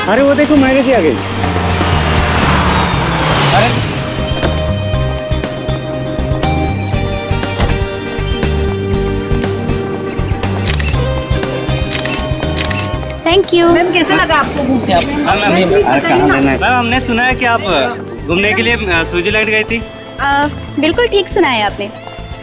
अरे वो देखो मायने जी आ गई। अरे थैंक यू। मैम कैसा लगा आपको घूमने? कहाँ लेना है? मैम हमने सुना है कि आप घूमने के लिए स्विट्जरलैंड गई थी। बिल्कुल ठीक सुना है आपने।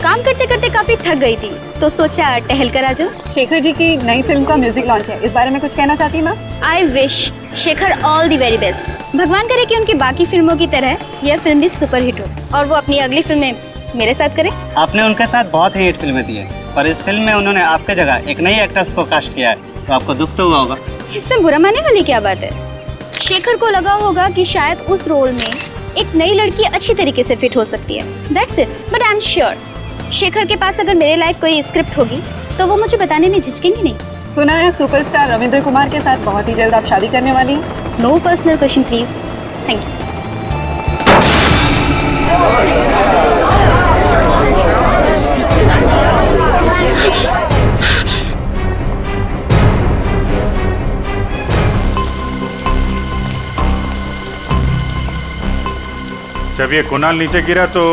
काम करते करते काफी थक गई थी तो सोचा टहल कर आ जाओ। शेखर जी की नई फिल्म का म्यूजिक लॉन्च है, इस बारे में कुछ कहना चाहती हैं ma'am? I wish Shekhar all the very best. भगवान करे कि उनकी बाकी फिल्मों की तरह यह फिल्म भी सुपरहिट हो और वो अपनी अगली फिल्म में मेरे साथ करे। आपने उनके साथ बहुत ही हिट फिल्में दी है, पर इस फिल्म में उन्होंने आपके जगह एक नई एक्ट्रेस को कास्ट किया है, तो आपको दुख तो हुआ होगा। इसमें बुरा मानने वाली क्या बात है? शेखर को लगा होगा कि शायद उस रोल में एक नई लड़की अच्छी तरीके से फिट हो सकती है, that's it. But I am sure Shekhar के पास अगर मेरे लायक कोई स्क्रिप्ट होगी तो वो मुझे बताने में झिझकेंगे नहीं। सुना है सुपरस्टार रविंद्र कुमार के साथ बहुत ही जल्द आप शादी करने वाली हैं। No personal question please. Thank you. जब ये कुणाल नीचे गिरा तो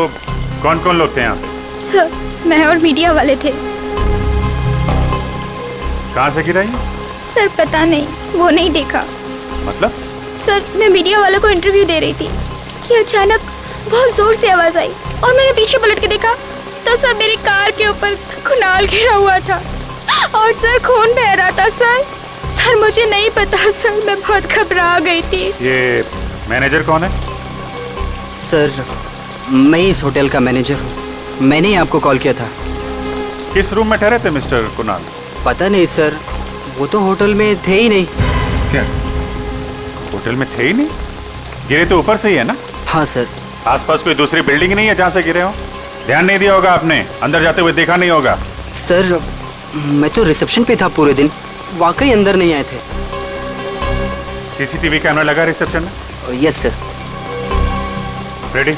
कौन कौन लोग थे यहाँ? सर मैं और मीडिया वाले थे। कहाँ से गिरा ये? सर पता नहीं, वो नहीं देखा। मतलब? सर मैं मीडिया वालों को इंटरव्यू दे रही थी कि अचानक बहुत जोर से आवाज आई और मैंने पीछे पलट के देखा तो सर मेरी कार के ऊपर कुणाल गिरा हुआ था और सर खून बह रहा था। सर मुझे नहीं पता सर, मैं बहुत घबरा गई थी। ये मैनेजर कौन है? सर मैं इस होटल का मैनेजर हूँ, मैंने ही आपको कॉल किया था। किस रूम में ठहरे थे मिस्टर कुणाल? पता नहीं सर, वो तो होटल में थे ही नहीं। क्या होटल में थे ही नहीं? गिरे तो ऊपर से ही है ना? हाँ सर। आसपास कोई दूसरी बिल्डिंग नहीं है जहाँ से गिरे हो? ध्यान नहीं दिया होगा आपने, अंदर जाते हुए देखा नहीं होगा। सर मैं तो रिसेप्शन पे था पूरे दिन, वाकई अंदर नहीं आए थे। सीसीटीवी कैमरा लगा रिसेप्शन में? Yes sir. रेडी?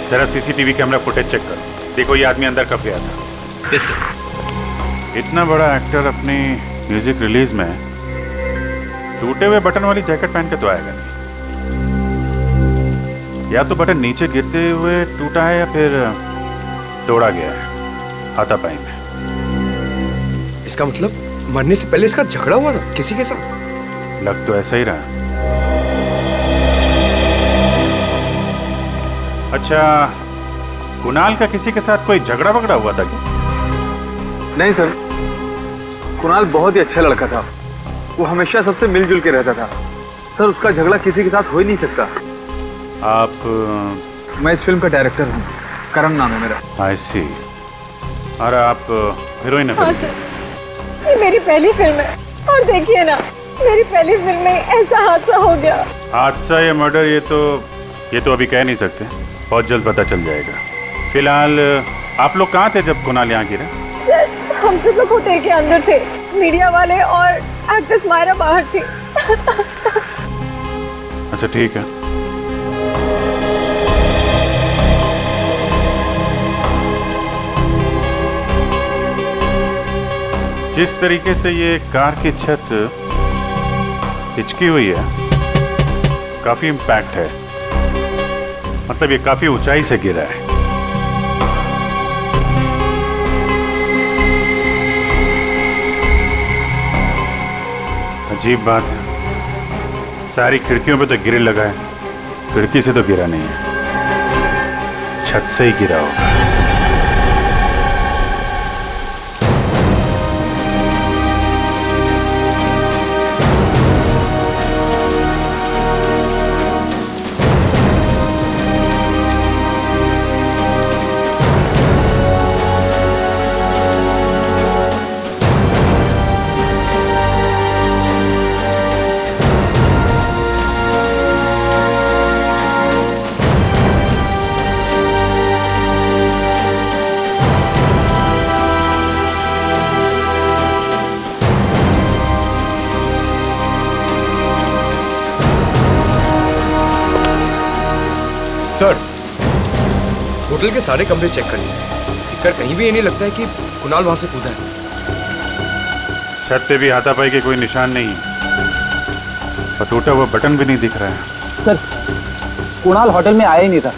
जरा सीसीटीवी कैमरा फुटेज चेक करो, देखो ये आदमी अंदर कब गया था। इतना बड़ा एक्टर अपनी म्यूजिक रिलीज में टूटे हुए बटन वाली जैकेट पहन के तो आएगा नहीं। या तो बटन नीचे गिरते हुए टूटा है या फिर तोड़ा गया है हाथापाई में। इसका मतलब मरने से पहले इसका झगड़ा हुआ था किसी के साथ? लग तो ऐसा ही रहा। अच्छा, कुणाल का किसी के साथ कोई झगड़ा वगड़ा हुआ था क्या? नहीं सर, कुणाल बहुत ही अच्छा लड़का था, वो हमेशा सबसे मिलजुल के रहता था। सर उसका झगड़ा किसी के साथ हो ही नहीं सकता। आप? मैं इस फिल्म का डायरेक्टर हूँ, करण नाम है मेरा। आई सी। और आप हीरोइन? हाँ सर, ये मेरी पहली फिल्म है और देखिए ना, मेरी पहली फिल्म में ऐसा हादसा हो गया। हादसा या मर्डर ये तो अभी कह नहीं सकते, बहुत जल्द पता चल जाएगा। फिलहाल आप लोग कहाँ थे जब कुणाल यहाँ गिरा? सर हम सब लोग होटल के अंदर थे, मीडिया वाले और एक्ट्रेस मायरा बाहर थी। अच्छा ठीक है। जिस तरीके से ये कार की छत हिचकी हुई है, काफी इम्पैक्ट है, मतलब ये काफी ऊंचाई से गिरा है। अजीब बात है, सारी खिड़कियों पे तो ग्रिल लगा है, खिड़की से तो गिरा नहीं है, छत से ही गिरा होगा। सर होटल के सारे कमरे चेक कर लिए, दिक्कत कहीं भी ये नहीं लगता है कि कुणाल वहां से कूदा है। छत पे भी हाथापाई के कोई निशान नहीं है। और टूटा हुआ बटन भी नहीं दिख रहा है। सर कुणाल होटल में आया ही नहीं था।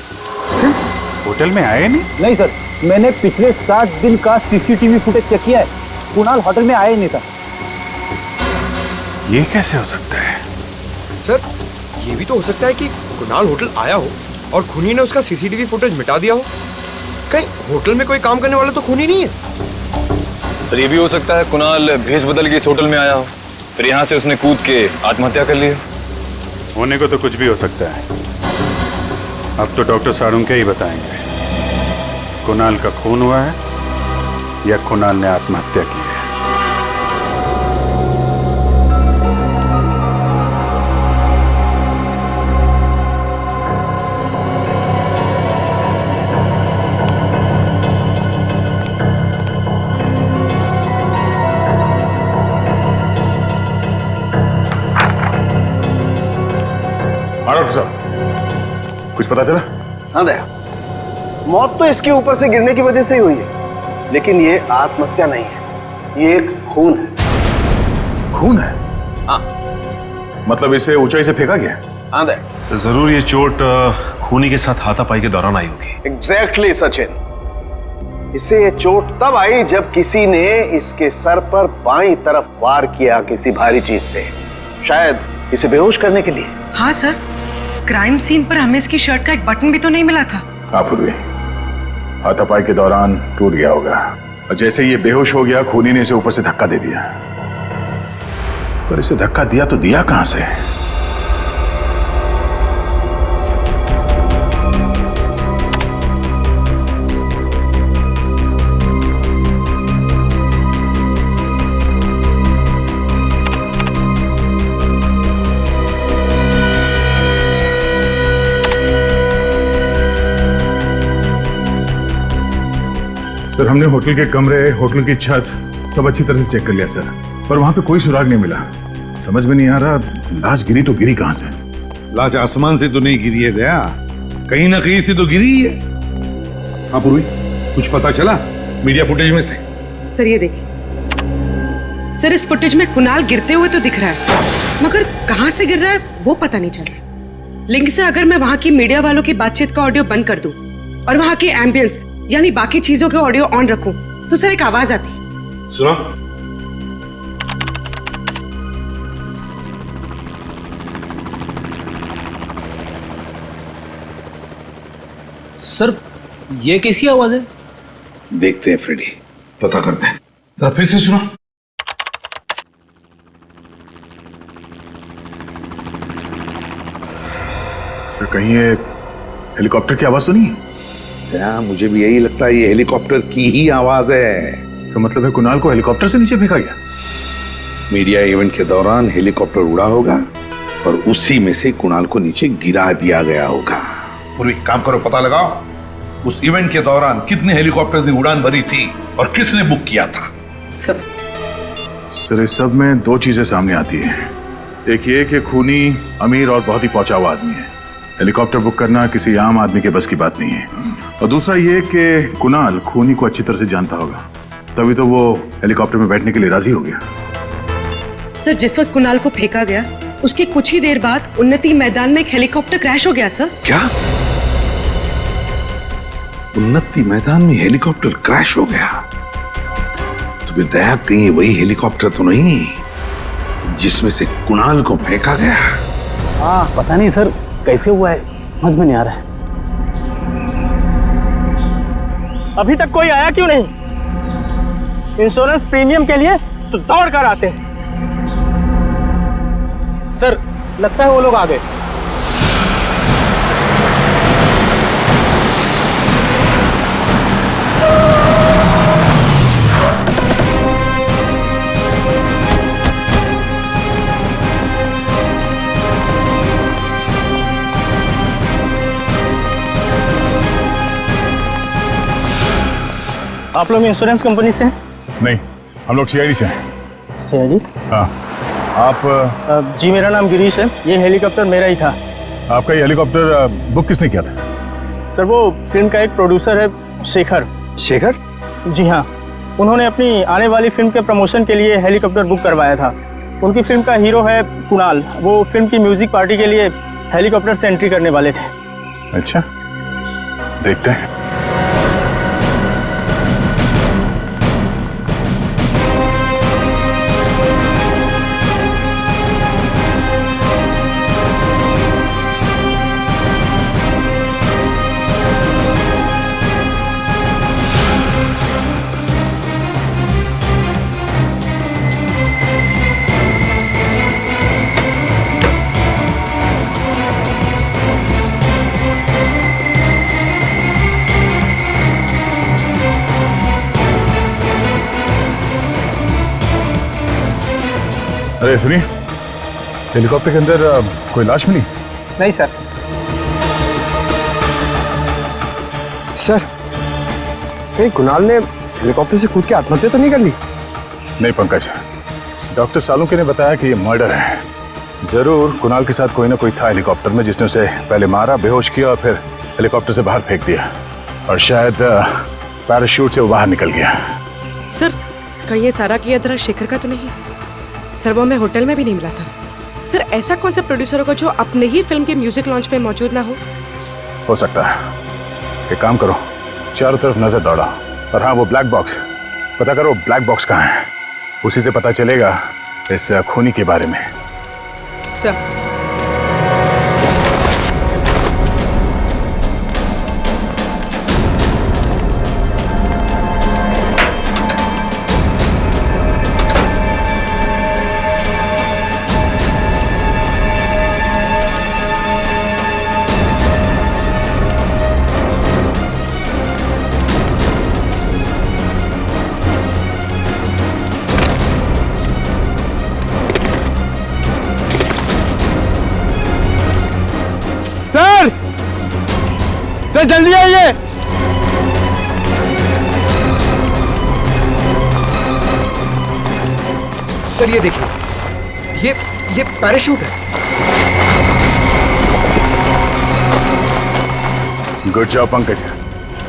होटल में आए नहीं? नहीं सर, मैंने पिछले 7 दिन का सीसीटीवी फुटेज चेक किया है, कुणाल होटल में आया ही नहीं था। ये कैसे हो सकता है? सर ये भी तो हो सकता है कि कुणाल होटल आया हो और खूनी ने उसका सीसीटीवी फुटेज मिटा दिया हो। कहीं होटल में कोई काम करने वाला तो खूनी नहीं है? सर ये भी हो सकता है कुणाल भेष बदल के इस होटल में आया हो, फिर यहाँ से उसने कूद के आत्महत्या कर ली। होने को तो कुछ भी हो सकता है। अब तो डॉक्टर सारुंके ही बताएंगे कुणाल का खून हुआ है या कुणाल ने आत्महत्या की है। डॉक्टर साहब कुछ पता चला? हाँ दया, मौत तो इसके ऊपर से गिरने की वजह से ही हुई है, लेकिन ये आत्महत्या नहीं है, ये एक खून है। खून है? हाँ। मतलब इसे ऊंचाई से फेंका गया? हाँ दया। जरूर ये चोट खूनी के साथ हाथापाई के दौरान आई होगी। एग्जैक्टली सचिन, इसे ये चोट तब आई जब किसी ने इसके सर पर बाईं तरफ वार किया किसी भारी चीज से, शायद इसे बेहोश करने के लिए। हाँ सर, क्राइम सीन पर हमें इसकी शर्ट का एक बटन भी तो नहीं मिला था। हाँ पूर्वी, हाथापाई के दौरान टूट गया होगा और जैसे ये बेहोश हो गया खूनी ने इसे ऊपर से धक्का दे दिया। पर इसे धक्का दिया तो दिया कहां से? सर हमने होटल के कमरे, होटल की छत सब अच्छी तरह से चेक कर लिया सर, पर वहां पे कोई सुराग नहीं मिला। समझ में नहीं आ रहा लाश गिरी तो गिरी कहां से? लाश आसमान से तो नहीं गिरी है दया, कहीं ना कहीं से तो गिरी है। हाँ पूर्वी, कुछ पता चला मीडिया फुटेज में से? सर ये देखिए, सर इस फुटेज में कुणाल गिरते हुए तो दिख रहा है, मगर कहां से गिर रहा है वो पता नहीं चल रहा। लेकिन सर अगर मैं वहां की मीडिया वालों की बातचीत का ऑडियो बंद कर दूं और वहां की एम्बियंस यानी बाकी चीजों के ऑडियो ऑन रखूं तो सर एक आवाज आती। सुनो, सर ये कैसी आवाज है? देखते हैं फ्रेडी, पता करते हैं। जरा फिर से सुनो। सर कहीं ये हेलीकॉप्टर की आवाज तो नहीं है? मुझे भी यही लगता है, ये हेलीकॉप्टर की ही आवाज है। तो मतलब है कुणाल को हेलीकॉप्टर से नीचे फेंका गया? मीडिया इवेंट के दौरान हेलीकॉप्टर उड़ा होगा और उसी में से कुणाल को नीचे गिरा दिया गया होगा। पूरी काम करो, पता लगाओ उस इवेंट के दौरान कितने हेलीकॉप्टर ने उड़ान भरी थी और किसने बुक किया था। सर इस सब में दो चीजें सामने आती है। एक ये कि खूनी अमीर और बहुत ही पहुंचा हुआ आदमी है, हेलीकॉप्टर बुक करना किसी आम आदमी के बस की बात नहीं है। और दूसरा ये कि कुणाल खूनी को अच्छी तरह से जानता होगा, तभी तो वो हेलीकॉप्टर में बैठने के लिए राजी हो गया। सर जिस वक्त कुणाल को फेंका गया उसके कुछ ही देर बाद उन्नति मैदान में एक हेलीकॉप्टर क्रैश हो गया सर। क्या? उन्नति मैदान में हेलीकॉप्टर क्रैश हो गया? तो फिर दया कहीं वही हेलीकॉप्टर तो नहीं जिसमें से कुणाल को फेंका गया? हाँ पता नहीं सर कैसे हुआ है, समझ में नहीं आ रहा है। अभी तक कोई आया क्यों नहीं? इंश्योरेंस प्रीमियम के लिए तो दौड़ कर आते हैं। सर लगता है वो लोग आ गए। आप लोग इंश्योरेंस कंपनी से हैं? नहीं, हम लोग सीआईडी से हैं। सीआईडी? हाँ। आप? जी मेरा नाम गिरीश है, ये हेलीकॉप्टर मेरा ही था। आपका ये हेलीकॉप्टर बुक किसने किया था? सर वो फिल्म का एक प्रोड्यूसर है शेखर। शेखर? जी हाँ, उन्होंने अपनी आने वाली फिल्म के प्रमोशन के लिए हेलीकॉप्टर बुक करवाया था। उनकी फिल्म का हीरो है कुणाल। वो फिल्म की म्यूजिक पार्टी के लिए हेलीकॉप्टर से एंट्री करने वाले थे। अच्छा, देखते हैं। अरे सुनिए, हेलीकॉप्टर के अंदर कोई लाश मिली? नहीं सर। सर, कहीं कुणाल ने हेलीकॉप्टर से कूद के आत्महत्या तो नहीं कर ली? नहीं पंकज, डॉक्टर सालुंके ने बताया कि ये मर्डर है। जरूर कुणाल के साथ कोई ना कोई था हेलीकॉप्टर में जिसने उसे पहले मारा, बेहोश किया और फिर हेलीकॉप्टर से बाहर फेंक दिया, और शायद पैराशूट से वो बाहर निकल गया। सर, कहीं ये सारा किया तरह शेखर का तो नहीं? सर, वो मैं होटल में भी नहीं मिला था। सर, ऐसा कौन सा प्रोड्यूसर होगा जो अपने ही फिल्म के म्यूजिक लॉन्च में मौजूद ना हो सकता है। एक काम करो, चारों तरफ नजर दौड़ा, और हाँ, वो ब्लैक बॉक्स पता करो, ब्लैक बॉक्स कहाँ है। उसी से पता चलेगा इस खूनी के बारे में। सर, सर जल्दी आइए। सर ये देखिए, ये पैराशूट है। गुड जॉब पंकज,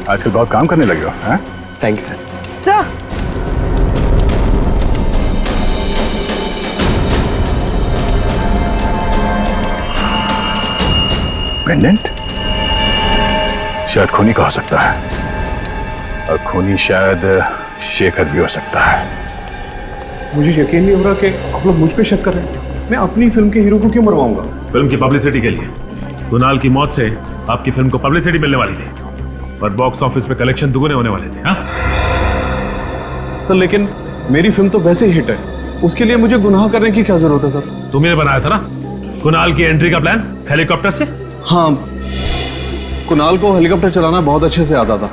आजकल बहुत काम करने लगे हो। हाँ, thank you sir. Sir, pendant शायद खूनी का हो सकता है, और खूनी शायद शेखर भी हो सकता है। मुझे यकीन नहीं हो रहा कि आप लोग मुझ पे शक कर रहे हैं। मैं अपनी फिल्म के हीरो को क्यों मरवाऊंगा? फिल्म की पब्लिसिटी के लिए। कुणाल की मौत से आपकी फिल्म को पब्लिसिटी मिलने वाली थी, और बॉक्स ऑफिस पे कलेक्शन दुगने होने वाले थे। हाँ सर, लेकिन मेरी फिल्म तो वैसे ही हिट है, उसके लिए मुझे गुनाह करने की क्या जरूरत है सर? तुमने बनाया था ना कुणाल की एंट्री का प्लान हेलीकॉप्टर से। हाँ, कुणाल को हेलीकॉप्टर चलाना बहुत अच्छे से आता था,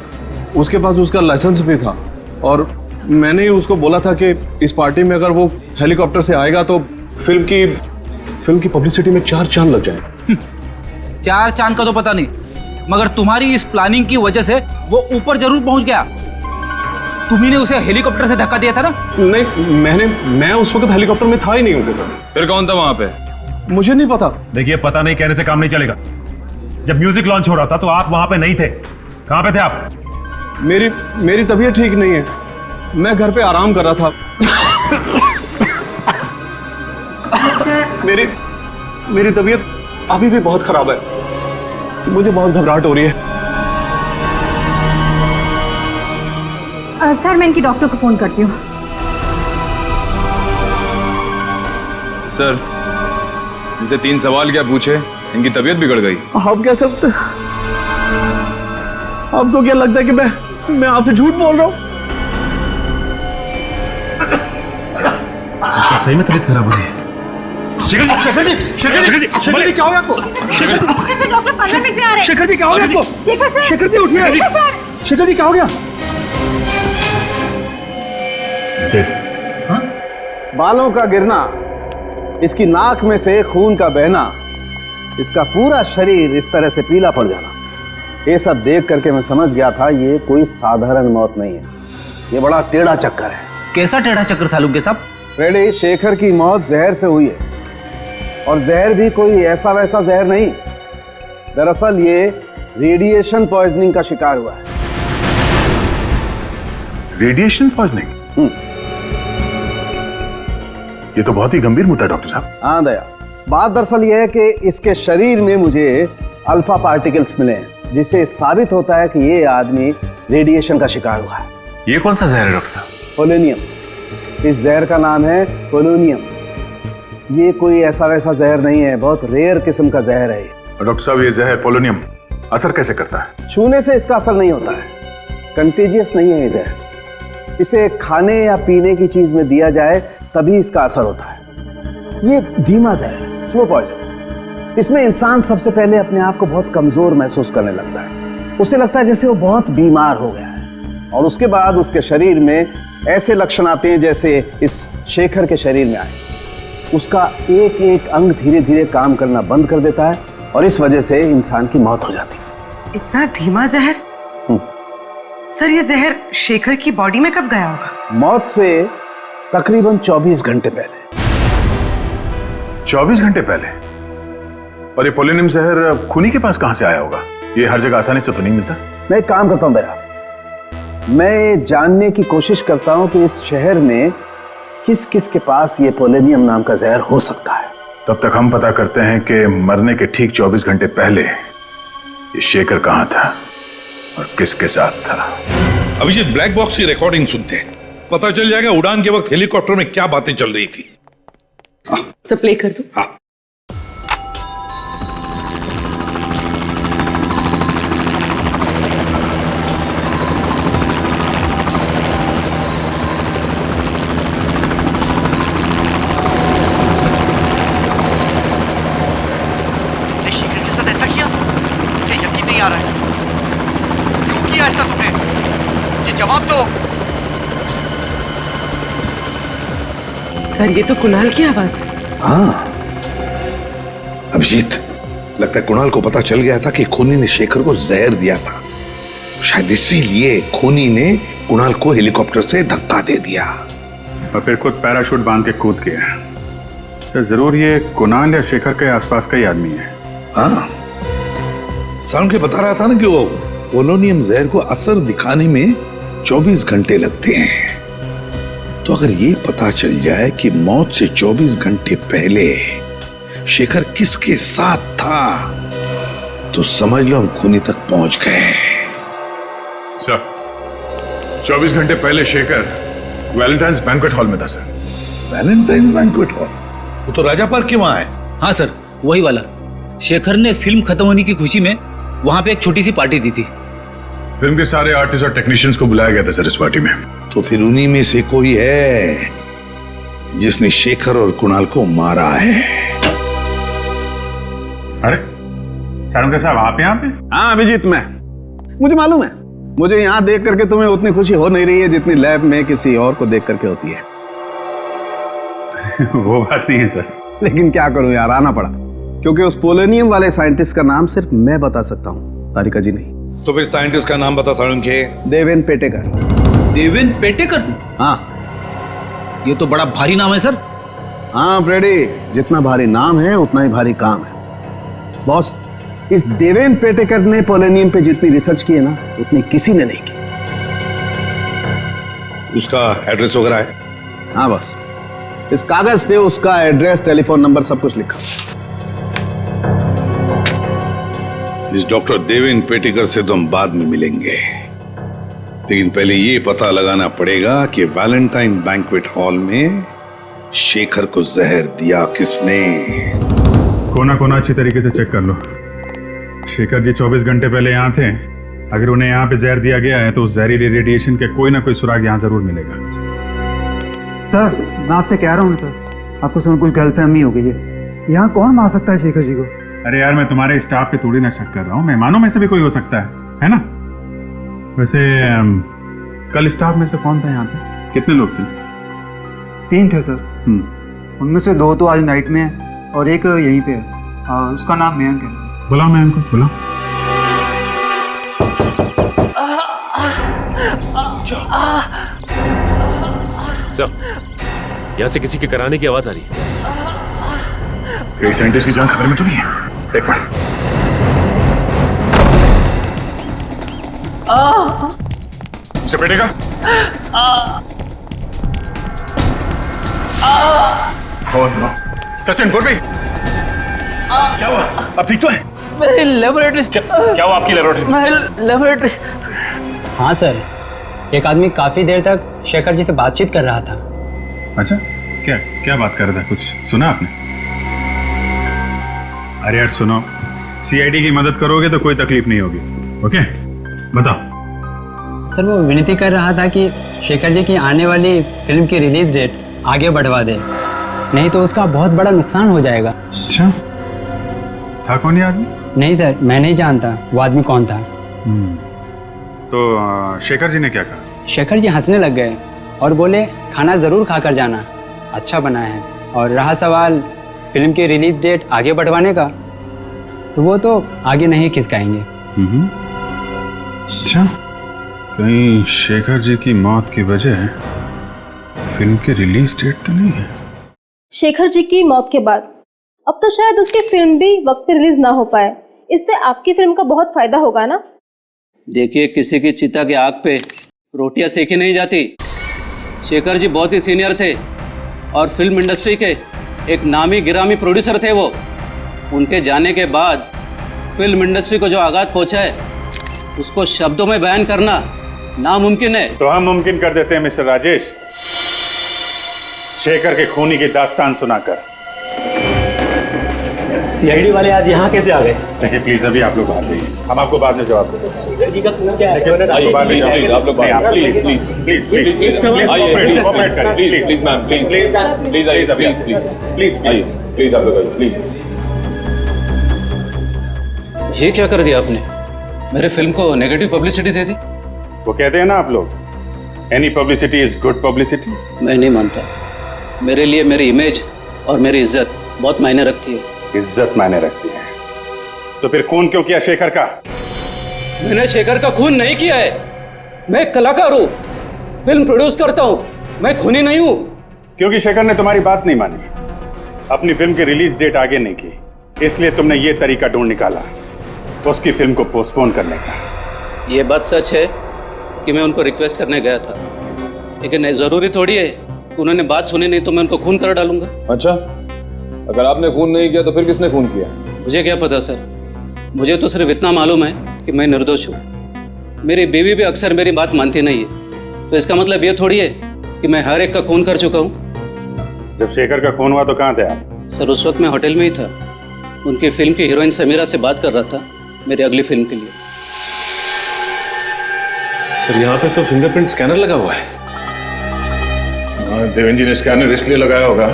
उसके पास उसका लाइसेंस भी था, और मैंने ही उसको बोला था कि इस पार्टी में अगर वो हेलीकॉप्टर से आएगा तो फिल्म की पब्लिसिटी में 4 चांद लग जाएंगे। 4 चांद का तो पता नहीं, मगर तुम्हारी इस प्लानिंग की वजह से वो ऊपर जरूर पहुंच गया। तुम्ही ने उसे हेलीकॉप्टर से धक्का दिया था ना? नहीं, मैं उस वक्त हेलीकॉप्टर में था ही नहीं उनके साथ। फिर कौन था वहां पे? मुझे नहीं पता। देखिए, पता नहीं कहने से काम नहीं चलेगा। जब म्यूजिक लॉन्च हो रहा था तो आप वहां पे नहीं थे। कहां पे थे आप? मेरी तबीयत ठीक नहीं है, मैं घर पे आराम कर रहा था। मेरी तबीयत अभी भी बहुत खराब है, मुझे बहुत घबराहट हो रही है। सर, मैं इनकी डॉक्टर को फोन करती हूँ। सर, इनसे 3 सवाल क्या पूछे, इनकी तबीयत बिगड़ गई। आप क्या करते? आपको क्या लगता है कि मैं आपसे झूठ बोल रहा हूँ? सही में तबीयत खराब हो रही है। शेखर जी क्या हो गया आपको? डॉक्टर 15 मिनट में आ रहे हैं। शेखर जी क्या हो गया आपको? शेखर जी उठिए। शेखर जी क्या हो गया? बालों का गिरना, इसकी नाक में से खून का बहना, इसका पूरा शरीर इस तरह से पीला पड़ जाना, ये सब देख करके मैं समझ गया था ये कोई साधारण मौत नहीं है, ये बड़ा टेढ़ा चक्कर है। कैसा टेढ़ा चक्कर सालुंके साहब? रेडी, शेखर की मौत जहर से हुई है, और जहर भी कोई ऐसा वैसा जहर नहीं। दरअसल ये रेडिएशन पॉइजनिंग का शिकार हुआ है। Radiation poisoning? ये तो बहुत ही गंभीर मुद्दा है डॉक्टर साहब। हाँ दया, बात दरअसल ये है कि इसके शरीर में मुझे अल्फा पार्टिकल्स मिले हैं, जिससे साबित होता है कि ये आदमी रेडिएशन का शिकार हुआ है। ये कौन सा जहर है डॉक्टर साहब? पोलोनियम। इस जहर का नाम है पोलोनियम। ये कोई ऐसा वैसा जहर नहीं है, बहुत रेयर किस्म का जहर है। और डॉक्टर साहब ये जहर पोलोनियम असर कैसे करता है? छूने से इसका असर नहीं होता है, कंटेजियस नहीं है ये जहर। इसे खाने या पीने की चीज में दिया जाए तभी इसका असर होता है। ये धीमा जहर, स्लो पॉइजन। इसमें इंसान सबसे पहले अपने आप को बहुत कमजोर महसूस करने लगता है। उसे लगता है जैसे वो बहुत बीमार हो गया है, और उसके बाद उसके शरीर में ऐसे लक्षण आते हैं जैसे इस शेखर के शरीर में आए। उसका एक एक अंग धीरे धीरे काम करना बंद कर देता है, और इस वजह से इंसान की मौत हो जाती है। इतना धीमा जहर? सर ये जहर शेखर की बॉडी में कब गया होगा? मौत से तकरीबन 24 घंटे पहले। 24 घंटे पहले? और ये पोलोनियम जहर खूनी के पास कहां से आया होगा? ये हर जगह आसानी से तो नहीं मिलता। मैं एक काम करता हूं दया, मैं जानने की कोशिश करता हूं कि इस शहर में किस किस के पास ये पोलोनियम नाम का जहर हो सकता है। तब तक हम पता करते हैं कि मरने के ठीक 24 घंटे पहले ये शेखर कहां था और किसके साथ था। अभिजीत, ब्लैक बॉक्स की रिकॉर्डिंग सुनते हैं, पता चल जाएगा उड़ान के वक्त हेलीकॉप्टर में क्या बातें चल रही थी। सब प्ले कर दो। हाँ। शेखर के साथ ऐसा किया? मुझे यकीन नहीं आ रहा है। क्यों किया ऐसा तुमने? ये जवाब दो। सर ये तो कुणाल की आवाज है। हाँ अभिजीत, लगता है कुणाल को पता चल गया था कि खूनी ने शेखर को जहर दिया था। शायद इसीलिए खूनी ने कुणाल को हेलीकॉप्टर से धक्का दे दिया और फिर खुद पैराशूट बांध के कूद गया। सर जरूर ये कुणाल या शेखर के आसपास का ही आदमी है। हाँ, साउंड के बता रहा था ना कि वो पोलोनियम जहर को असर दिखाने में 24 घंटे लगते हैं। तो अगर ये पता चल जाए कि मौत से 24 घंटे पहले शेखर किसके साथ था, तो समझ लो हम खूनी तक पहुंच गए। सर 24 घंटे पहले शेखर वैलेंटाइन्स बैंक्वेट हॉल में था सर। Valentine's banquet hall? वो तो राजा पार्क के वहां है। हाँ सर, वही वाला। शेखर ने फिल्म खत्म होने की खुशी में वहां पे एक छोटी सी पार्टी दी थी। फिल्म के सारे आर्टिस्ट और टेक्नीशियंस को बुलाया गया था सर इस पार्टी में। तो फिर उन्हीं में से कोई है जिसने शेखर और कुणाल को मारा है। अरे सारुंगा साहब, आप यहाँ पे? हाँ अभिजीत, मुझे मालूम है। मुझे यहाँ देख करके तुम्हें उतनी खुशी हो नहीं रही है जितनी लैब में किसी और को देख करके होती है। वो बात नहीं है सर। लेकिन क्या करूं यार, आना पड़ा, क्योंकि उस पोलोनियम वाले साइंटिस्ट का नाम सिर्फ मैं बता सकता हूँ, तारिका जी नहीं। तो फिर साइंटिस्ट का नाम बता सारुंगे। देवेन पेटेकर। देवेन पेटेकर? हाँ। ये तो बड़ा भारी नाम है सर। हाँ फ्रेडी, जितना भारी नाम है उतना ही भारी काम है। बॉस, इस देवेन पेटेकर ने पोलोनियम पे जितनी रिसर्च की है ना, उतनी किसी ने नहीं की। उसका एड्रेस वगैरह है? हाँ बॉस, इस कागज पे उसका एड्रेस, टेलीफोन नंबर सब कुछ लिखा। इस डॉक्टर देवेन पेटेकर से तो हम बाद में मिलेंगे, लेकिन पहले ये पता लगाना पड़ेगा कि वैलेंटाइन बैंक्वेट हॉल में शेखर को जहर दिया किसने। कोना कोना अच्छी तरीके से चेक कर लो। शेखर जी 24 घंटे पहले यहाँ थे। अगर उन्हें यहाँ पे जहर दिया गया है तो उस जहरीले रेडिएशन के कोई ना कोई सुराग यहाँ जरूर मिलेगा। सर मैं आपसे कह रहा हूँ सर, आपको सुन कुछ गलतफहमी हो गई है। यहाँ कौन मार सकता है शेखर जी को? अरे यार, मैं तुम्हारे स्टाफ पे थोड़ी ना शक कर रहा हूँ, मेहमानों में से भी कोई हो सकता है ना? वैसे कल स्टाफ में से कौन था यहाँ पे? कितने लोग थे? 3 थे सर। उनमें से 2 तो आज नाइट में है और एक यहीं पे है। उसका नाम मयंक है। बुलाओ मयंक को, बुलाओ। सर, यहाँ से किसी के कराने की आवाज आ रही है। एक साइंटिस्ट की जान खबर में तो नहीं है। एक मिनट। उसे पेटेगा? सचिन पूर्वी, क्या हुआ? अब ठीक तो है? मेरी लेबोरेटरी क्या हुआ आपकी लेबोरेटरी? हाँ सर, एक आदमी काफी देर तक शेखर जी से बातचीत कर रहा था। अच्छा, क्या क्या बात कर रहा था? कुछ सुना आपने? अरे यार सुनो, सीआईडी की मदद करोगे तो कोई तकलीफ नहीं होगी। ओके, बताओ। सर वो विनती कर रहा था कि शेखर जी की आने वाली फिल्म की रिलीज डेट आगे बढ़वा दे, नहीं तो उसका बहुत बड़ा नुकसान हो जाएगा। अच्छा, था कौन ये आदमी? नहीं सर, मैं नहीं जानता वो आदमी कौन था। तो शेखर जी ने क्या कहा? शेखर जी हंसने लग गए और बोले खाना जरूर खाकर जाना, अच्छा बना है। और रहा सवाल फिल्म की रिलीज डेट आगे बढ़वाने का, तो वो तो आगे नहीं खिसकाएंगे। अच्छा, कहीं शेखर जी की मौत की वजह फिल्म की रिलीज डेट तो नहीं है? शेखर जी की मौत के बाद अब तो शायद उसकी फिल्म भी वक्त पे रिलीज ना हो पाए। इससे आपकी फिल्म का बहुत फायदा होगा ना? देखिए, किसी की चिता की आग पे रोटियां सेकी नहीं जाती। शेखर जी बहुत ही सीनियर थे और फिल्म इंडस्ट्री के एक नामी गिरामी प्रोड्यूसर थे वो। उनके जाने के बाद फिल्म इंडस्ट्री को जो आघात पहुंचा है उसको शब्दों में बयान करना नामुमकिन है। तो हम मुमकिन कर देते हैं मिस्टर राजेश, शेखर के खूनी की दास्तान सुनाकर। सीआईडी वाले आज यहाँ कैसे आ गए? देखिए प्लीज, अभी आप लोग बाहर जाइए, हम आपको बाद में जवाब देंगे। शेखर जी का खून क्या है? प्लीज आप लोग please please please please please ma'am please please आप लोग प्लीज। ये क्या कर दिया आपने? मेरे फिल्म को नेगेटिव पब्लिसिटी दे दी। वो कहते हैं ना आप लोग, any publicity is good publicity. मैं नहीं मानता। मेरे लिए मेरी इमेज और मेरी इज्जत बहुत मायने रखती है। इज्जत मायने रखती है तो फिर खून क्यों किया शेखर का? मैंने शेखर का खून नहीं किया है। मैं एक कलाकार हूँ, फिल्म प्रोड्यूस करता हूँ, मैं खूनी नहीं हूँ। क्योंकि शेखर ने तुम्हारी बात नहीं मानी, अपनी फिल्म की रिलीज डेट आगे नहीं की, इसलिए तुमने ये तरीका ढूंढ निकाला उसकी फिल्म को पोस्टपोन करने का। ये बात सच है कि मैं उनको रिक्वेस्ट करने गया था, लेकिन जरूरी थोड़ी है कि उन्होंने बात सुनी नहीं तो मैं उनको खून कर डालूंगा। अच्छा, अगर आपने खून नहीं किया तो फिर किसने खून किया? मुझे क्या पता सर, मुझे तो सिर्फ इतना मालूम है कि मैं निर्दोष हूँ। मेरी बीवी भी अक्सर मेरी बात मानती नहीं है, तो इसका मतलब ये थोड़ी है कि मैं हर एक का खून कर चुका हूँ। जब शेखर का खून हुआ तो कहाँ थे आप? सर उस वक्त मैं होटल में ही था, उनकी फिल्म की हीरोइन समीरा से बात कर रहा था मेरी अगली फिल्म के लिए। सर यहाँ पे तो फिंगरप्रिंट स्कैनर लगा हुआ है। देवेंद्र जी ने स्कैनर इसलिए लगाया होगा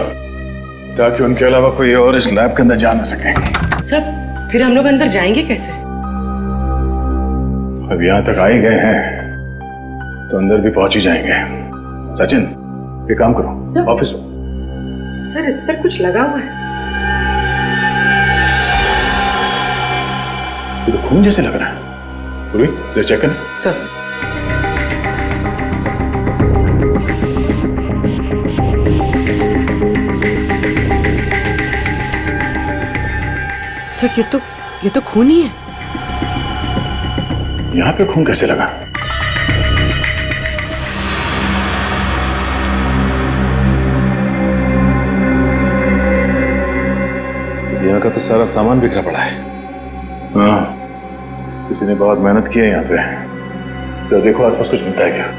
ताकि उनके अलावा कोई और इस लैब के अंदर जा ना सके। सब फिर हम लोग अंदर जाएंगे कैसे? अब यहाँ तक आ ही गए हैं तो अंदर भी पहुंच ही जाएंगे। सचिन, ये काम करो, ऑफिस में। सर इस पर कुछ लगा हुआ है। ये तो खून जैसे लग रहा है। पूरी देर चेक करें। सर सर ये तो खून ही है। यहाँ पे खून कैसे लगा? यहाँ का तो सारा सामान बिखरा पड़ा है। हाँ, किसी ने बहुत मेहनत की है यहाँ पे। जरा देखो आसपास कुछ मिलता है क्या?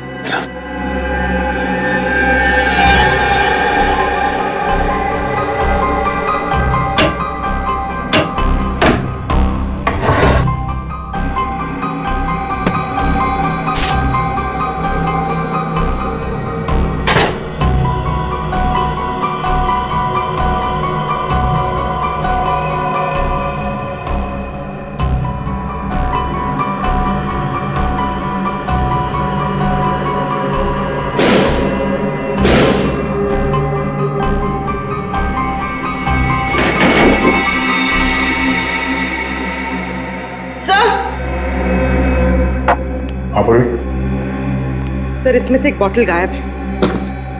सर इसमें से एक बॉटल गायब है।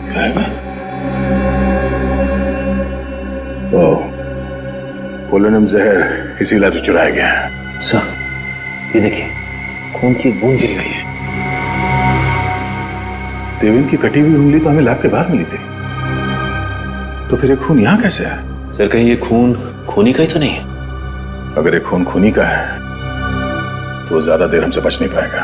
गायब है? पोलोनियम जहर इसी लैब से चुराया गया है। सर ये देखिए, खून की एक बूंद गिरी हुई है। देवेंद्र की कटी हुई उंगली तो हमें लैब के बाहर मिली थी। तो फिर ये खून यहाँ कैसे है? सर कहीं ये खून खूनी का ही तो नहीं है? अगर ये खून खूनी का है तो वो ज्यादा देर हमसे बच नहीं पाएगा।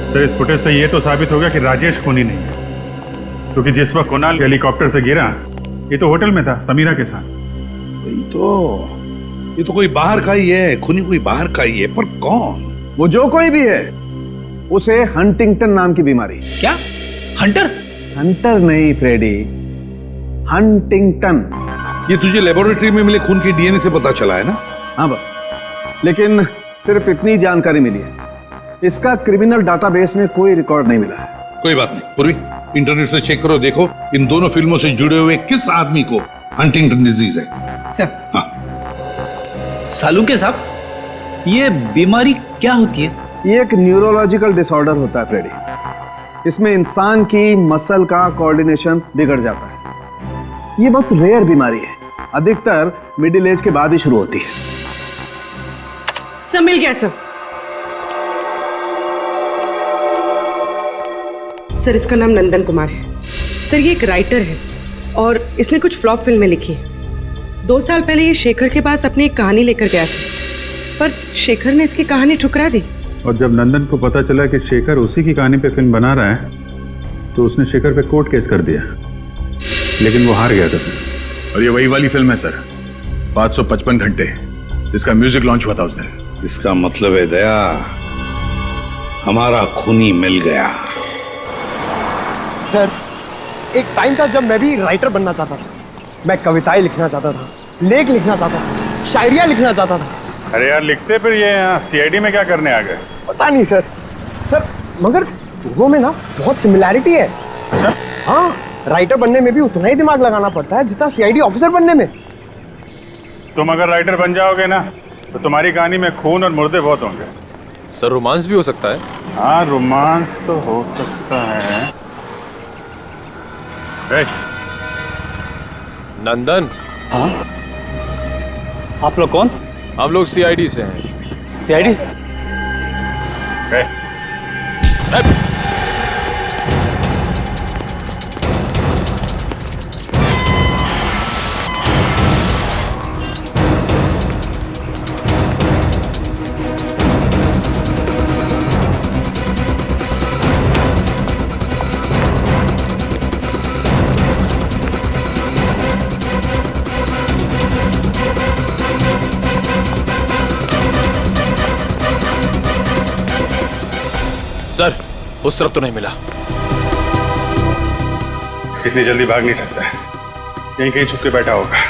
सर इस फुटेज से ये तो साबित हो गया कि राजेश खूनी नहीं है, क्योंकि जिस वक्त कुणाल हेलीकॉप्टर से गिरा ये तो होटल में था समीरा के साथ। ये तो कोई बाहर का ही है, खूनी कोई बाहर का ही है, पर कौन? वो जो कोई भी है, उसे हंटिंगटन नाम की बीमारी। क्या? हंटर? हंटर नहीं फ्रेडी, हंटिंगटन। ये तुझे लेबोरेटरी में मिले खून के डीएनए से पता चला है ना? हाँ बस, लेकिन सिर्फ इतनी जानकारी मिली है, इसका क्रिमिनल डाटाबेस में कोई रिकॉर्ड नहीं मिला है। कोई बात नहीं पूर्वी, इंटरनेट से चेक करो, देखो इन दोनों फिल्मों से जुड़े हुए किस आदमी को हंटिंगटन डिजीज है। सर हाँ सालुंके साहब, ये बीमारी क्या होती है? ये एक न्यूरोलॉजिकल डिसऑर्डर होता है फ्रेडी। इसमें इंसान की मसल का कोऑर्डिनेशन बिगड़ जाता है। ये बहुत रेयर बीमारी है, अधिकतर मिडिल एज के बाद ही शुरू होती है। सब मिल गया सब। सर इसका नाम नंदन कुमार है। सर ये एक राइटर है और इसने कुछ फ्लॉप फिल्में लिखी हैं। 2 साल पहले ये शेखर के पास अपनी एक कहानी लेकर गया था, पर शेखर ने इसकी कहानी ठुकरा दी। और जब नंदन को पता चला कि शेखर उसी की कहानी पे फिल्म बना रहा है तो उसने शेखर पे कोर्ट केस कर दिया, लेकिन वो हार गया था सर। और ये वही वाली फिल्म है सर, 555 घंटे, जिसका म्यूजिक लॉन्च हुआ था उस दिन। इसका मतलब है दया, हमारा खूनी मिल गया। सर एक टाइम था जब मैं भी राइटर बनना चाहता था। मैं कविताएं लिखना चाहता था, लेख लिखना चाहता था, शायरियाँ लिखना चाहता था। अरे यार लिखते फिर ये यहाँ सीआईडी में क्या करने आ गए? पता नहीं सर। सर मगर दोनों में ना बहुत सिमिलैरिटी है। अच्छा? हाँ, राइटर बनने में भी उतना ही दिमाग लगाना पड़ता है जितना सीआईडी ऑफिसर बनने में। तुम अगर राइटर बन जाओगे ना तो तुम्हारी कहानी में खून और मुर्दे बहुत होंगे। सर रोमांस भी हो सकता है? हाँ रोमांस तो हो सकता है। नंदन। हाँ आप लोग कौन? हम लोग सीआईडी से हैं। सीआईडी से? सर उस तरफ तो नहीं मिला। इतनी जल्दी भाग नहीं सकता, यहीं कहीं छुप के बैठा होगा।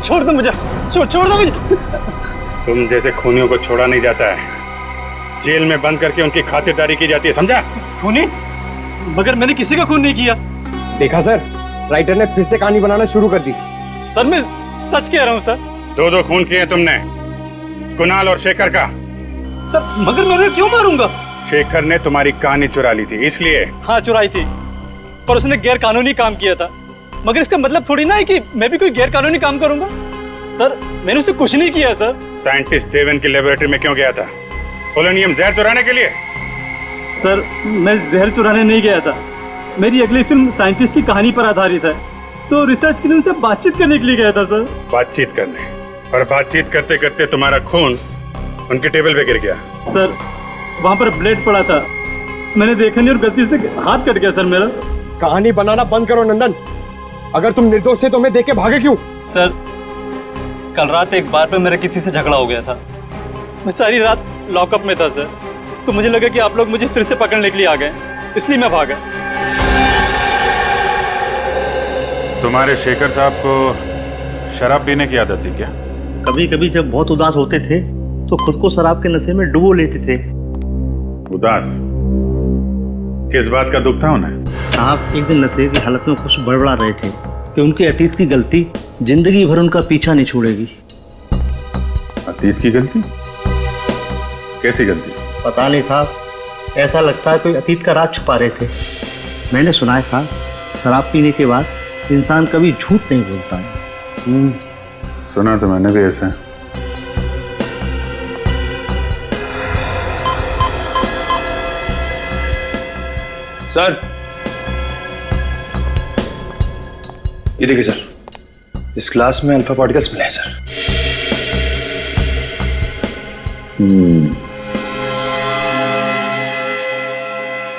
छोड़ दो मुझे, छोड़ दो मुझे। तुम जैसे खूनियों को छोड़ा नहीं जाता है, जेल में बंद करके उनकी खातिरदारी की जाती है, समझा? खूनी? मगर मैंने किसी का खून नहीं किया। देखा सर, राइटर ने फिर से कहानी बनाना शुरू कर दी। सर मैं सच कह रहा हूँ सर। 2 खून किए तुमने, कुणाल और शेखर का। सर मगर मैं क्यों मारूंगा? शेखर ने तुम्हारी कहानी चुरा ली थी इसलिए। हाँ चुराई थी, पर उसने गैर कानूनी काम किया था। मगर इसका मतलब थोड़ी ना है कि मैं भी कोई गैर कानूनी काम करूंगा। सर मैंने उसे कुछ नहीं किया सर। साइंटिस्ट देवन की लेबोरेटरी में क्यों गया था? पोलोनियम जहर चुराने के लिए? सर मैं जहर चुराने नहीं गया था, मेरी अगली फिल्म साइंटिस्ट की कहानी पर आधारित है, तो रिसर्च के लिए उनसे बातचीत करने के लिए गया था सर। बातचीत करने? और बातचीत करते करते तुम्हारा खून उनके टेबल पे गिर गया। सर वहाँ पर ब्लेड पड़ा था, मैंने देखा नहीं और गलती से हाथ कट गया सर मेरा। कहानी बनाना बंद करो नंदन, अगर तुम निर्दोष थे तो मैं देख के भागे क्यों? सर कल रात एक बार पे मेरा किसी से झगड़ा हो गया था, मैं सारी रात लॉकअप में था सर, तो मुझे लगा कि आप लोग मुझे फिर से पकड़ने के लिए आ गए, इसलिए मैं भागा। तुम्हारे शेखर साहब को शराब पीने की आदत थी क्या? कभी कभी जब बहुत उदास होते थे तो खुद को शराब के नशे में डुबो लेते थे। उदास? किस बात का दुख था उन्हें? साहब एक दिन नशे की हालत में कुछ बड़बड़ा रहे थे कि उनके अतीत की गलती जिंदगी भर उनका पीछा नहीं छोड़ेगी। अतीत की गलती? कैसी गलती? पता नहीं साहब, ऐसा लगता है कोई अतीत का राज छुपा रहे थे। मैंने सुना है साहब, शराब पीने के बाद इंसान कभी झूठ नहीं बोलता है। सुना तो मैंने भी ऐसा। सर, ये देखिए सर, इस क्लास में अल्फा पार्टिकल्स मिले हैं सर।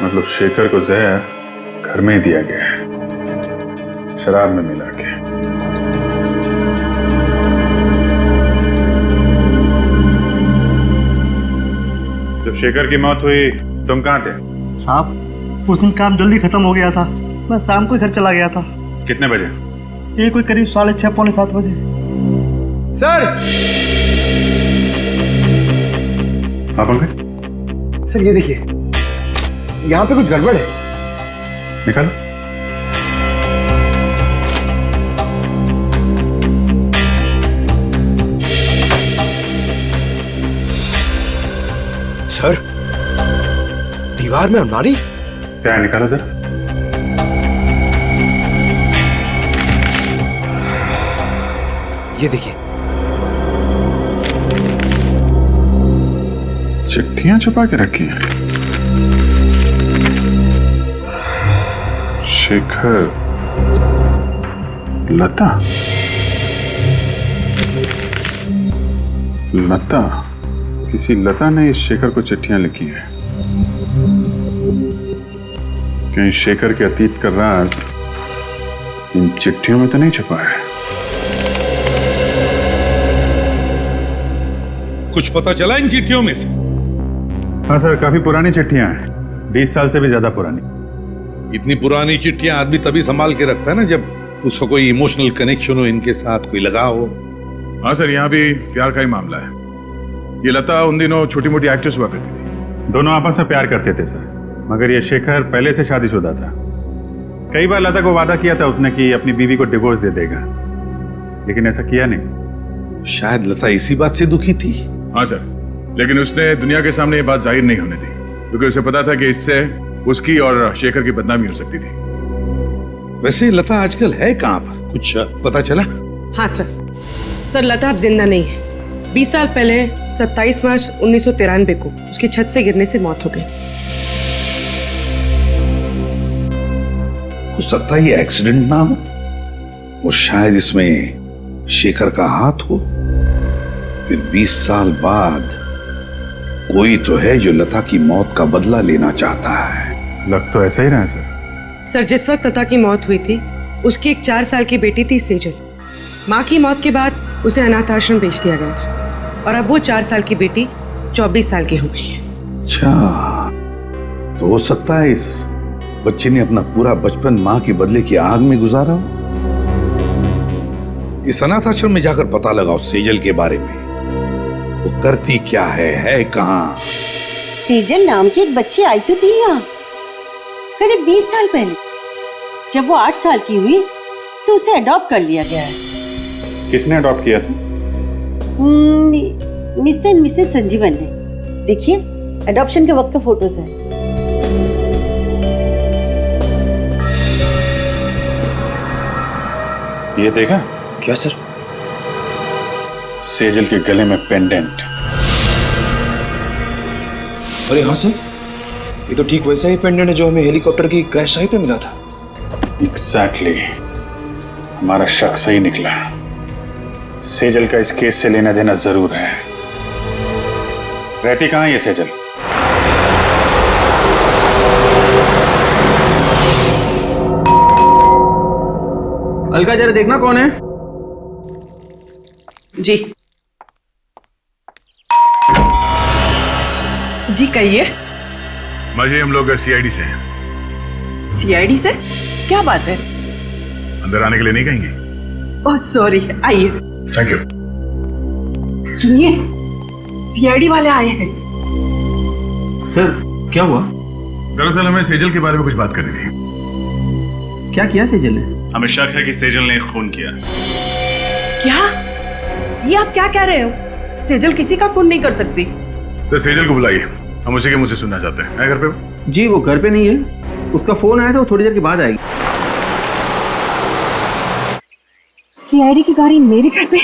मतलब शेखर को जहर घर में ही दिया गया है, शराब में मिला के। जब शेखर की मौत हुई तुम कहाँ थे? साहब उस दिन काम जल्दी खत्म हो गया था, मैं शाम को ही घर चला गया था। कितने बजे? ये कोई करीब 6:30 पौने 7 बजे। सर! हाँ पंकज? सर ये देखिए, यहाँ पे कुछ गड़बड़ है। निकालो। सर, दीवार में अलमारी? क्या है, निकालो जरा। ये देखिए, चिट्ठियां छुपा के रखी हैं। शेखर, लता, लता, किसी लता ने इस शेखर को चिट्ठियां लिखी हैं। कहीं शेखर के अतीत का राज इन चिट्ठियों में तो नहीं छुपा है? कुछ पता चला इन चिट्ठियों में से? हाँ सर, काफी पुरानी चिट्ठियां हैं, 20 साल से भी ज्यादा पुरानी। इतनी पुरानी चिट्ठियां आदमी तभी संभाल के रखता है ना जब उसका कोई इमोशनल कनेक्शन हो, इनके साथ कोई लगाव हो। हाँ सर, यहाँ भी प्यार का ही मामला है। ये लता उन दिनों छोटी मोटी एक्ट्रेस हुआ करती थी, दोनों आपस में प्यार करते थे सर। मगर ये शेखर पहले से शादीशुदा था। कई बार लता को वादा किया था उसने कि अपनी बीवी को डिवोर्स दे देगा, लेकिन ऐसा किया नहीं। शायद लता इसी बात से दुखी थी। हाँ सर, लेकिन उसने दुनिया के सामने ये बात जाहिर नहीं होने दी, क्योंकि उसे पता था कि इससे उसकी और शेखर की बदनामी हो सकती थी। वैसे लता आजकल है कहाँ पर, कुछ पता चला? हाँ सर, लता अब जिंदा नहीं है। 20 साल पहले 27 मार्च 1993 को उसकी छत से गिरने से मौत हो गई। हो सकता है ये एक्सीडेंट ना हो, और शायद इसमें शेखर का हाथ हो। फिर 20 साल बाद कोई तो है जो लता की मौत का बदला लेना चाहता है। लग तो ऐसा ही रहा है सर। सर, जिस वक्त लता की मौत हुई थी उसकी एक 4 साल की बेटी थी सेजल। माँ की मौत के बाद उसे अनाथ आश्रम भेज दिया गया था, और अब वो 4 साल की बेटी 24 साल की हो गई है। अच्छा, तो हो सकता है इस बच्चे ने अपना पूरा बचपन माँ के बदले की आग में गुजारा हो। इस अनाथ आश्रम में जाकर पता लगाओ सेजल के बारे में, वो करती क्या है कहाँ। सेजल नाम की एक बच्ची आई तो थी यहाँ करीब 20 साल पहले। जब वो 8 साल की हुई तो उसे अडॉप्ट कर लिया गया है। किसने अडॉप्ट किया था? मिस्टर एंड मिसेस संजीवन ने। देखिए, अडॉप्शन के वक्त का फोटोज है। ये देखा? क्या सर? सेजल के गले में पेंडेंट। अरे हाँ सर, ये तो ठीक वैसा ही पेंडेंट है जो हमें हेलीकॉप्टर की क्रैश साइट पे मिला था। एग्जैक्टली, हमारा शक सही निकला। सेजल का इस केस से लेना देना जरूर है। रहती कहाँ है ये सेजल? अलका, जरा देखना कौन है। जी जी कहिए। मजे, हम लोग सीआईडी से हैं। सीआईडी से? क्या बात है? अंदर आने के लिए नहीं कहेंगे? ओह सॉरी, आइए। Thank you. सुनिए, सीआईडी वाले आए हैं। सर क्या हुआ? दरअसल हमें सेजल के बारे में कुछ बात करनी थी। क्या किया सेजल ने? हमें शक है कि सेजल ने खून किया। क्या? ये आप क्या कह रहे हो? सेजल किसी का खून नहीं कर सकती। तो सेजल को बुलाइए, हम उसी के मुंह से सुनना चाहते हैं। है घर पे? जी वो घर पे नहीं है, उसका फोन आया था, वो थोड़ी देर के बाद आएगी। सीआईडी की गाड़ी मेरे घर पे?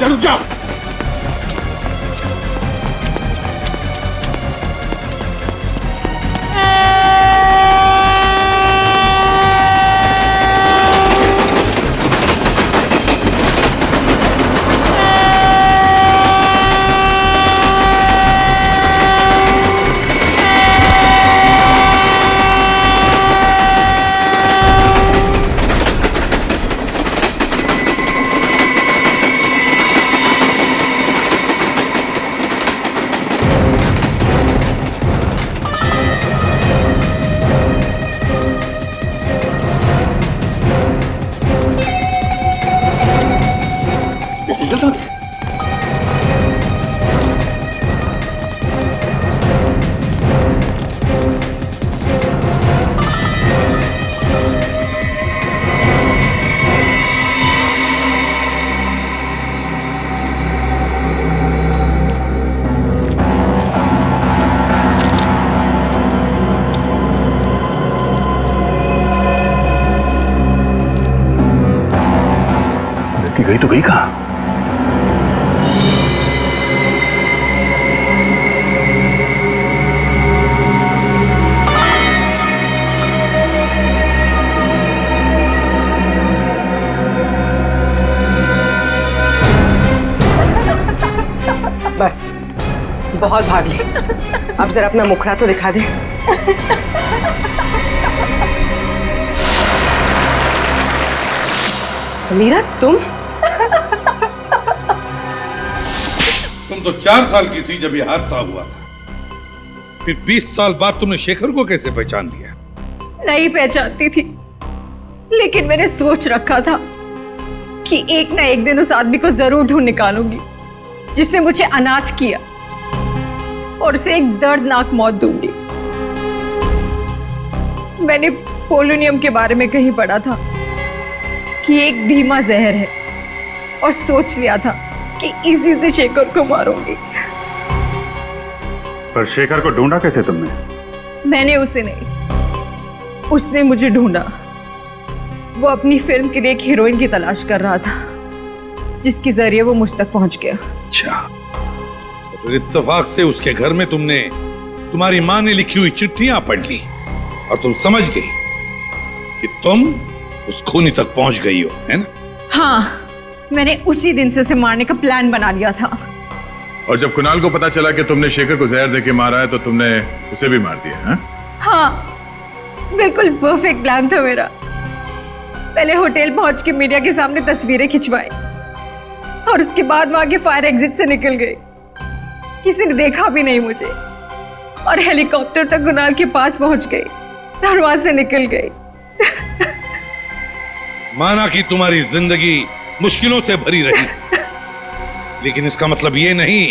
रुक जाओ। गई तो गई कहाँ? बस बहुत भाग ली, अब जरा अपना मुखड़ा तो दिखा दे। समीरा तुम तो 4 साल की थी जब यह हादसा हुआ था। फिर 20 साल बाद तुमने शेखर को कैसे पहचान लिया? नहीं पहचानती थी, लेकिन मैंने सोच रखा था कि एक ना एक दिन उस आदमी को जरूर ढूंढ निकालूंगी जिसने मुझे अनाथ किया और उसे एक दर्दनाक मौत दूंगी। मैंने पोलोनियम के बारे में कहीं पढ़ा था कि एक धीमा जहर है और सोच लिया था कि इसी से शेखर को मारूंगी। पर शेखर को ढूंढा कैसे तुमने? मैंने उसे नहीं, उसने मुझे ढूंढा। वो अपनी फिल्म के लिए एक हीरोइन की तलाश कर रहा था जिसके जरिए वो मुझ तक पहुंच गया। अच्छा, तो इत्तेफाक से उसके घर में तुमने तुम्हारी माँ ने लिखी हुई चिट्ठियां पढ़ ली और तुम समझ गई कि तुम उस खूनी तक पहुंच गई हो, है ना? हाँ, मैंने उसी दिन से उसे मारने का प्लान बना लिया था। और जब कुणाल को पता चला कि तुमने शेखर को जहर देके मारा है तो तुमने उसे भी मार दिया है? हाँ, बिल्कुल परफेक्ट प्लान था मेरा। पहले होटल पहुंच के मीडिया के सामने तस्वीरें खिंचवाई और उसके बाद वहां के फायर एग्जिट से निकल गई। किसी ने देखा भी नहीं मुझे और हेलीकॉप्टर तक कुणाल के पास पहुंच गई और वहां से निकल गई। माना कि तुम्हारी जिंदगी मुश्किलों से भरी रही, लेकिन इसका मतलब ये नहीं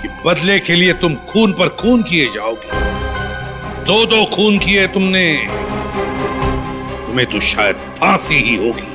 कि बदले के लिए तुम खून पर खून किए जाओगे। 2 खून किए तुमने, तुम्हें तो शायद फांसी ही होगी।